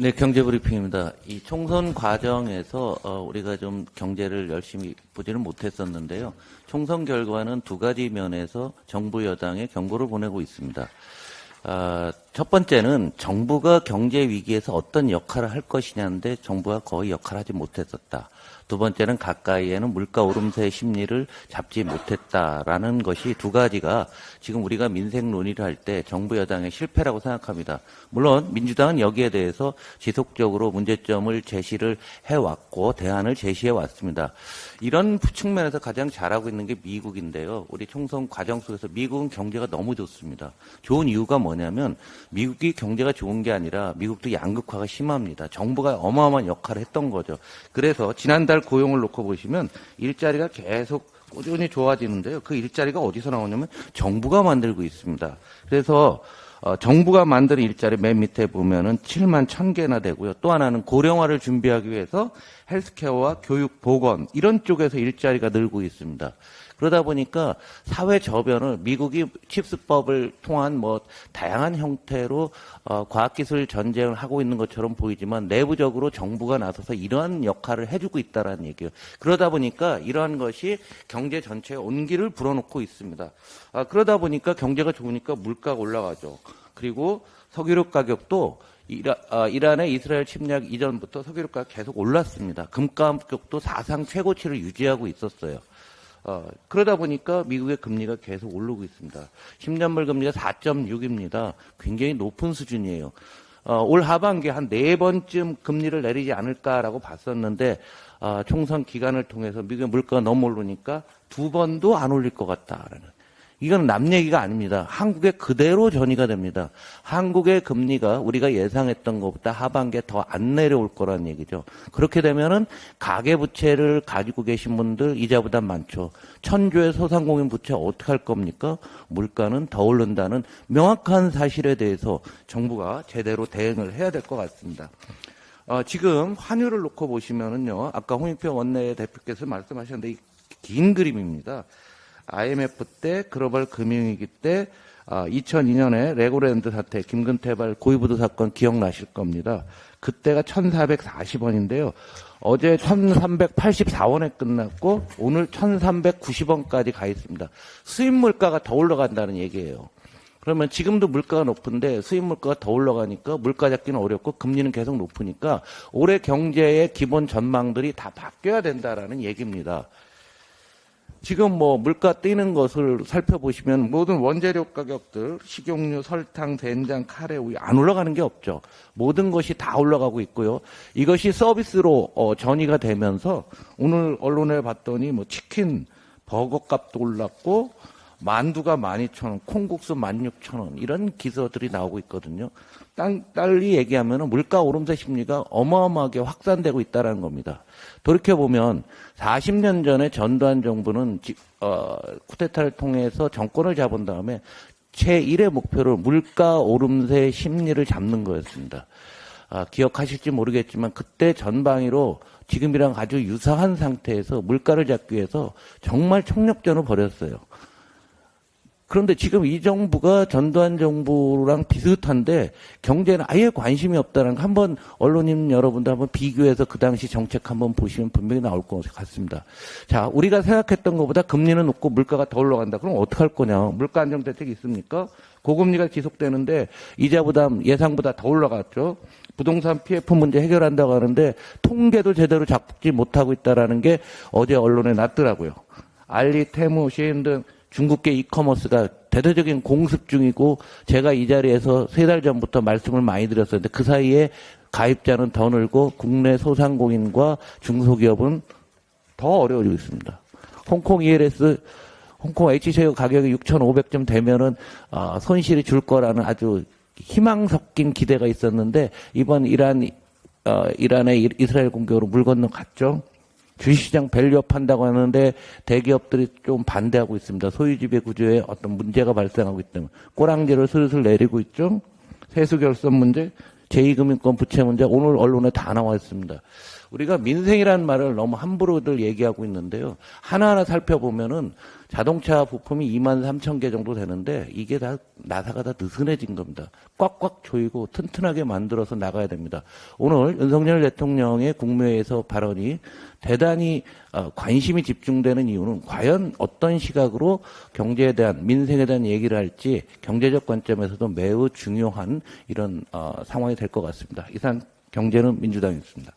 네, 경제브리핑입니다. 이 총선 과정에서 우리가 좀 경제를 열심히 보지는 못했었는데요. 총선 결과는 두 가지 면에서 정부 여당에 경고를 보내고 있습니다. 첫 번째는 정부가 경제 위기에서 어떤 역할을 할 것이냐인데 정부가 거의 역할을 하지 못했었다. 두 번째는 가까이에는 물가 오름세의 심리를 잡지 못했다라는 것이 두 가지가 지금 우리가 민생 논의를 할 때 정부 여당의 실패라고 생각합니다. 물론 민주당은 여기에 대해서 지속적으로 문제점을 제시를 해왔고 대안을 제시해 왔습니다. 이런 측면에서 가장 잘하고 있는 게 미국인데요. 우리 총선 과정 속에서 미국은 경제가 너무 좋습니다. 좋은 이유가 뭐냐면 미국이 경제가 좋은 게 아니라 미국도 양극화가 심합니다. 정부가 어마어마한 역할을 했던 거죠. 그래서 지난달 고용을 놓고 보시면 일자리가 계속 꾸준히 좋아지는데요. 그 일자리가 어디서 나오냐면 정부가 만들고 있습니다. 그래서 정부가 만든 일자리 맨 밑에 보면은 7만 1,000개나 되고요. 또 하나는 고령화를 준비하기 위해서 헬스케어와 교육, 보건 이런 쪽에서 일자리가 늘고 있습니다. 그러다 보니까 사회 저변을 미국이 칩스법을 통한 뭐 다양한 형태로 과학기술 전쟁을 하고 있는 것처럼 보이지만 내부적으로 정부가 나서서 이러한 역할을 해주고 있다는 얘기예요. 그러다 보니까 이러한 것이 경제 전체에 온기를 불어넣고 있습니다. 그러다 보니까 경제가 좋으니까 물가가 올라가죠. 그리고 석유력 가격도 이란의 이스라엘 침략 이전부터 석유력 가격 계속 올랐습니다. 금가격도 사상 최고치를 유지하고 있었어요. 그러다 보니까 미국의 금리가 계속 오르고 있습니다. 10년물 금리가 4.6입니다. 굉장히 높은 수준이에요. 올 하반기에 한 4번쯤 금리를 내리지 않을까라고 봤었는데 총선 기간을 통해서 미국의 물가가 너무 오르니까 2번도 안 올릴 것 같다라는. 이건 남 얘기가 아닙니다. 한국에 그대로 전이가 됩니다. 한국의 금리가 우리가 예상했던 것보다 하반기에 더 안 내려올 거라는 얘기죠. 그렇게 되면은 가계부채를 가지고 계신 분들 이자 부담 많죠. 1,000조의 소상공인 부채 어떻게 할 겁니까? 물가는 더 오른다는 명확한 사실에 대해서 정부가 제대로 대응을 해야 될 것 같습니다. 지금 환율을 놓고 보시면은요. 아까 홍익표 원내대표께서 말씀하셨는데 이 긴 그림입니다. IMF 때 글로벌 금융위기 때 2002년에 레고랜드 사태 김근태발 고위부도 사건 기억나실 겁니다. 그때가 1,440원인데요. 어제 1,384원에 끝났고 오늘 1,390원까지 가 있습니다. 수입 물가가 더 올라간다는 얘기예요. 그러면 지금도 물가가 높은데 수입 물가가 더 올라가니까 물가 잡기는 어렵고 금리는 계속 높으니까 올해 경제의 기본 전망들이 다 바뀌어야 된다라는 얘기입니다. 지금 뭐 물가 뛰는 것을 살펴보시면 모든 원재료 가격들, 식용유, 설탕, 된장, 카레, 우유 안 올라가는 게 없죠. 모든 것이 다 올라가고 있고요. 이것이 서비스로 전이가 되면서 오늘 언론에 봤더니 뭐 치킨, 버거 값도 올랐고 만두가 12,000원, 콩국수 16,000원 이런 기사들이 나오고 있거든요. 딸리 얘기하면 물가 오름세 심리가 어마어마하게 확산되고 있다는 겁니다. 돌이켜보면 40년 전에 전두환 정부는 쿠데타를 통해서 정권을 잡은 다음에 제1의 목표를 물가 오름세 심리를 잡는 거였습니다. 기억하실지 모르겠지만 그때 전방위로 지금이랑 아주 유사한 상태에서 물가를 잡기 위해서 정말 총력전을 벌였어요. 그런데 지금 이 정부가 전두환 정부랑 비슷한데 경제는 아예 관심이 없다는 거 한번 언론인 여러분들 한번 비교해서 그 당시 정책 한번 보시면 분명히 나올 것 같습니다. 자, 우리가 생각했던 것보다 금리는 높고 물가가 더 올라간다. 그럼 어떻게 할 거냐? 물가 안정 대책이 있습니까? 고금리가 지속되는데 이자 부담 예상보다 더 올라갔죠. 부동산 PF 문제 해결한다고 하는데 통계도 제대로 잡지 못하고 있다라는 게 어제 언론에 났더라고요. 알리, 테무, 시인 등 중국계 이커머스가 대대적인 공습 중이고 제가 이 자리에서 3달 전부터 말씀을 많이 드렸었는데 그 사이에 가입자는 더 늘고 국내 소상공인과 중소기업은 더 어려워지고 있습니다. 홍콩 ELS, 홍콩 H셰어 가격이 6,500점 되면은 손실이 줄 거라는 아주 희망 섞인 기대가 있었는데 이번 이란의 이스라엘 공격으로 물 건너갔죠. 주식시장 밸류업 한다고 하는데 대기업들이 좀 반대하고 있습니다. 소유지배 구조에 어떤 문제가 발생하고 있기 때문에 꼬랑지를 슬슬 내리고 있죠. 세수결손 문제, 제2금융권 부채 문제 오늘 언론에 다 나와 있습니다. 우리가 민생이라는 말을 너무 함부로들 얘기하고 있는데요. 하나하나 살펴보면은 자동차 부품이 2만 3천 개 정도 되는데 이게 다 나사가 다 느슨해진 겁니다. 꽉꽉 조이고 튼튼하게 만들어서 나가야 됩니다. 오늘 윤석열 대통령의 국무회의에서 발언이 대단히 관심이 집중되는 이유는 과연 어떤 시각으로 경제에 대한 민생에 대한 얘기를 할지 경제적 관점에서도 매우 중요한 이런 상황이 될 것 같습니다. 이상 경제는 민주당이었습니다.